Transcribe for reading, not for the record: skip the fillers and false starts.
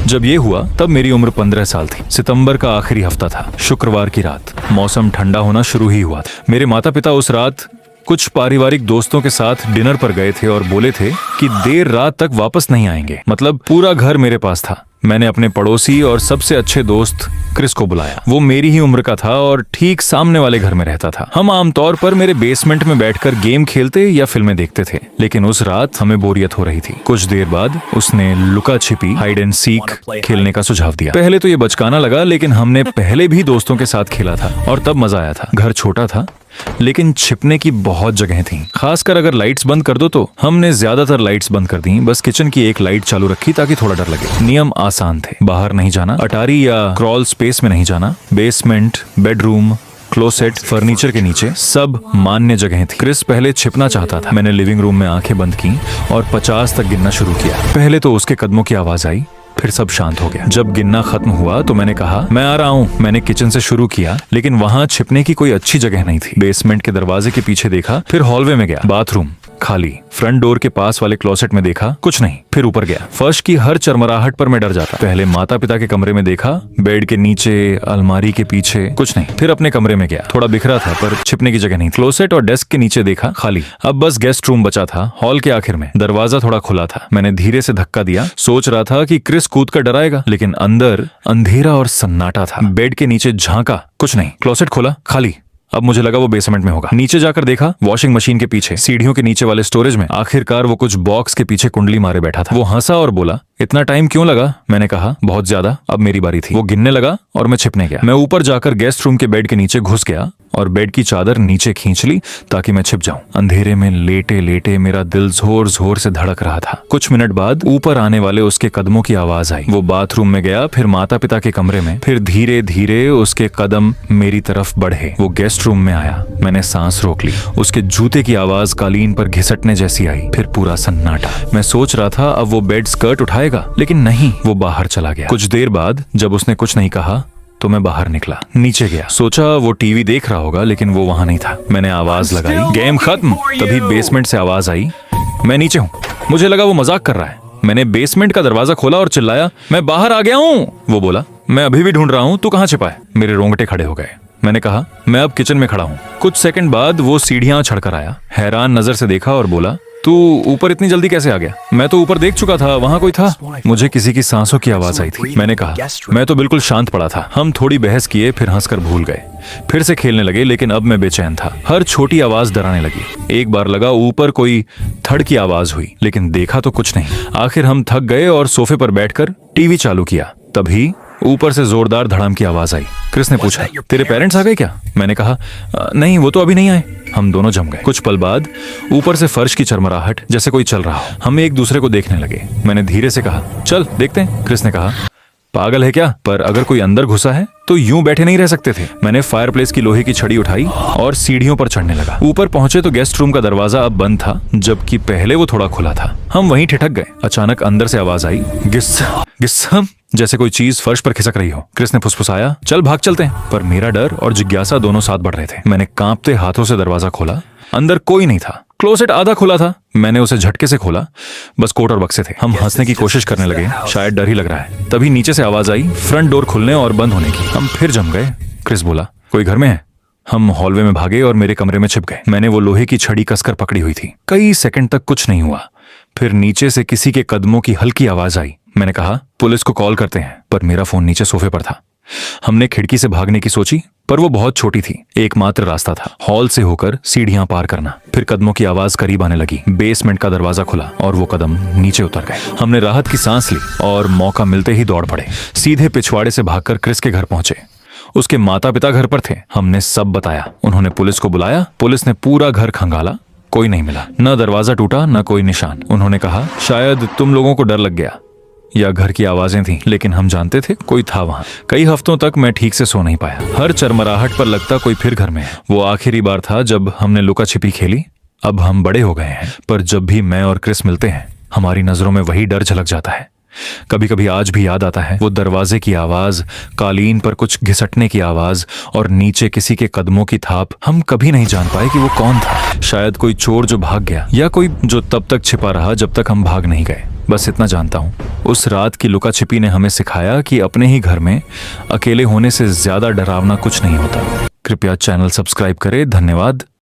जब ये हुआ तब मेरी उम्र 15 साल थी। सितंबर का आखिरी हफ्ता था, शुक्रवार की रात। मौसम ठंडा होना शुरू ही हुआ था। मेरे माता पिता उस रात कुछ पारिवारिक दोस्तों के साथ डिनर पर गए थे और बोले थे कि देर रात तक वापस नहीं आएंगे। मतलब पूरा घर मेरे पास था। मैंने अपने पड़ोसी और सबसे अच्छे दोस्त क्रिस को बुलाया। वो मेरी ही उम्र का था और ठीक सामने वाले घर में रहता था। हम आमतौर पर मेरे बेसमेंट में बैठकर गेम खेलते या फिल्में देखते थे, लेकिन उस रात हमें बोरियत हो रही थी। कुछ देर बाद उसने लुका छिपी, हाइड एंड सीक खेलने का सुझाव दिया। पहले तो ये बचकाना लगा, लेकिन हमने पहले भी दोस्तों के साथ खेला था और तब मजा आया था। घर छोटा था लेकिन छिपने की बहुत जगह थी, खासकर अगर लाइट्स बंद कर दो तो। हमने ज्यादातर लाइट्स बंद कर दी, बस किचन की एक लाइट चालू रखी ताकि थोड़ा डर लगे। नियम आसान थे, बाहर नहीं जाना, अटारी या क्रॉल स्पेस में नहीं जाना, बेसमेंट, बेडरूम, क्लोसेट, फर्नीचर के नीचे सब मान्य जगह थी। क्रिस पहले छिपना चाहता था। मैंने लिविंग रूम में आंखें बंद की और 50 तक गिनना शुरू किया। पहले तो उसके कदमों की आवाज आई, फिर सब शांत हो गया। जब गिनना खत्म हुआ तो मैंने कहा, मैं आ रहा हूँ। मैंने किचन से शुरू किया, लेकिन वहाँ छिपने की कोई अच्छी जगह नहीं थी। बेसमेंट के दरवाजे के पीछे देखा, फिर हॉलवे में गया, बाथरूम खाली। फ्रंट डोर के पास वाले क्लोसेट में देखा, कुछ नहीं। फिर ऊपर गया। फर्श की हर चरमराहट पर मैं डर जाता। पहले माता पिता के कमरे में देखा, बेड के नीचे, अलमारी के पीछे, कुछ नहीं। फिर अपने कमरे में गया, थोड़ा बिखरा था पर छिपने की जगह नहीं। क्लोसेट और डेस्क के नीचे देखा, खाली। अब बस गेस्ट रूम बचा था, हॉल के आखिर में। दरवाजा थोड़ा खुला था। मैंने धीरे से धक्का दिया, सोच रहा था कि क्रिस कूद कर डराएगा, लेकिन अंदर अंधेरा और सन्नाटा था। बेड के नीचे झांका, कुछ नहीं। क्लोसेट खोला, खाली। अब मुझे लगा वो बेसमेंट में होगा। नीचे जाकर देखा, वॉशिंग मशीन के पीछे, सीढ़ियों के नीचे वाले स्टोरेज में। आखिरकार वो कुछ बॉक्स के पीछे कुंडली मारे बैठा था। वो हंसा और बोला, इतना टाइम क्यों लगा? मैंने कहा, बहुत ज्यादा। अब मेरी बारी थी। वो गिनने लगा और मैं छिपने गया। मैं ऊपर जाकर गेस्ट रूम के बेड के नीचे घुस गया और बेड की चादर नीचे खींच ली ताकि मैं छिप जाऊं। अंधेरे में लेटे लेटे मेरा दिल जोर जोर से धड़क रहा था। कुछ मिनट बाद ऊपर आने वाले उसके कदमों की आवाज आई। वो बाथरूम में गया, फिर माता पिता के कमरे में, फिर धीरे धीरे उसके कदम मेरी तरफ बढ़े। वो गेस्ट रूम में आया। मैंने सांस रोक ली। उसके जूते की आवाज कालीन पर घिसटने जैसी आई। फिर पूरा सन्नाटा। मैं सोच रहा था अब वो बेड स्कर्ट उठाएगा, लेकिन नहीं, वो बाहर चला गया। कुछ देर बाद जब उसने कुछ नहीं कहा तो मैं बाहर निकला, नीचे गया। सोचा वो टीवी देख रहा होगा, लेकिन वो वहां नहीं था। मैंने आवाज लगाई, गेम खत्म। तभी बेसमेंट से आवाज आई, मैं नीचे हूँ। मुझे लगा वो मजाक कर रहा है। मैंने बेसमेंट का दरवाजा खोला और चिल्लाया, मैं बाहर आ गया हूँ। वो बोला, मैं अभी भी ढूंढ रहा हूँ, तू कहाँ छिपा है? मेरे रोंगटे खड़े हो गए। मैंने कहा, मैं अब किचन में खड़ा हूँ। कुछ सेकंड बाद वो सीढ़ियां चढ़कर आया। हैरान नजर से देखा और बोला, तू ऊपर इतनी जल्दी कैसे आ गया? मैं तो ऊपर देख चुका था, वहाँ कोई था। मुझे किसी की सांसों की आवाज आई थी। मैंने कहा, मैं तो बिल्कुल शांत पड़ा था। हम थोड़ी बहस किए, फिर हंसकर भूल गए। फिर से खेलने लगे, लेकिन अब मैं बेचैन था। हर छोटी आवाज डराने लगी। एक बार लगा ऊपर कोई थड़ की आवाज हुई, लेकिन देखा तो कुछ नहीं। आखिर हम थक गए और सोफे पर बैठकर टीवी चालू किया। तभी ऊपर से जोरदार धड़ाम की आवाज आई। क्रिस ने पूछा, तेरे पेरेंट्स आ गए क्या? मैंने कहा, नहीं, वो तो अभी नहीं आए। हम दोनों जम गए। कुछ पल बाद ऊपर से फर्श की चरमराहट, जैसे कोई चल रहा हो। हम एक दूसरे को देखने लगे। मैंने धीरे से कहा, चल देखते हैं। क्रिस ने कहा, पागल है क्या? पर अगर कोई अंदर घुसा है तो यूं बैठे नहीं रह सकते थे। मैंने फायरप्लेस की लोहे की छड़ी उठाई और सीढ़ियों पर चढ़ने लगा। ऊपर पहुंचे तो गेस्ट रूम का दरवाजा अब बंद था, जबकि पहले वो थोड़ा खुला था। हम वहीं ठिठक गए। अचानक अंदर से आवाज आई, गिस गिस, जैसे कोई चीज फर्श पर खिसक रही हो। क्रिस ने फुसफुसाया, चल भाग चलते हैं। पर मेरा डर और जिज्ञासा दोनों साथ बढ़ रहे थे। मैंने कांपते हाथों से दरवाजा खोला। अंदर कोई नहीं था। क्लोसेट आधा खुला था। मैंने उसे झटके से खोला, बस कोट और बक्से थे। हम हंसने की कोशिश करने लगे, शायद डर ही लग रहा है। तभी नीचे से आवाज आई, फ्रंट डोर खुलने और बंद होने की। हम फिर जम गए। क्रिस बोला, कोई घर में है? हम हॉलवे में भागे और मेरे कमरे में छिप गए। मैंने वो लोहे की छड़ी कसकर पकड़ी हुई थी। कई सेकंड तक कुछ नहीं हुआ। फिर नीचे से किसी के कदमों की हल्की आवाज आई। मैंने कहा, पुलिस को कॉल करते हैं, पर मेरा फोन नीचे सोफे पर था। हमने खिड़की से भागने की सोची, पर वो बहुत छोटी थी। एकमात्र रास्ता था हॉल से होकर सीढ़ियां पार करना। फिर कदमों की आवाज करीब आने लगी। बेसमेंट का दरवाजा खुला और वो कदम नीचे उतर गए। हमने राहत की सांस ली और मौका मिलते ही दौड़ पड़े। सीधे पिछवाड़े से भागकर क्रिस के घर पहुंचे। उसके माता पिता घर पर थे। हमने सब बताया। उन्होंने पुलिस को बुलाया। पुलिस ने पूरा घर खंगाला, कोई नहीं मिला। न दरवाजा टूटा, न कोई निशान। उन्होंने कहा, शायद तुम लोगों को डर लग गया या घर की आवाजें थीं, लेकिन हम जानते थे कोई था वहां। कई हफ्तों तक मैं ठीक से सो नहीं पाया। हर चरमराहट पर लगता कोई फिर घर में है। वो आखिरी बार था जब हमने लुका छिपी खेली। अब हम बड़े हो गए हैं, पर जब भी मैं और क्रिस मिलते हैं, हमारी नजरों में वही डर झलक जाता है। कभी कभी आज भी याद आता है वो दरवाजे की आवाज, कालीन पर कुछ घिसटने की आवाज और नीचे किसी के कदमों की थाप। हम कभी नहीं जान पाए कि वो कौन था। शायद कोई चोर जो भाग गया, या कोई जो तब तक छिपा रहा जब तक हम भाग नहीं गए। बस इतना जानता हूँ, उस रात की लुका छिपी ने हमें सिखाया कि अपने ही घर में अकेले होने से ज्यादा डरावना कुछ नहीं होता। कृपया चैनल सब्सक्राइब करें। धन्यवाद।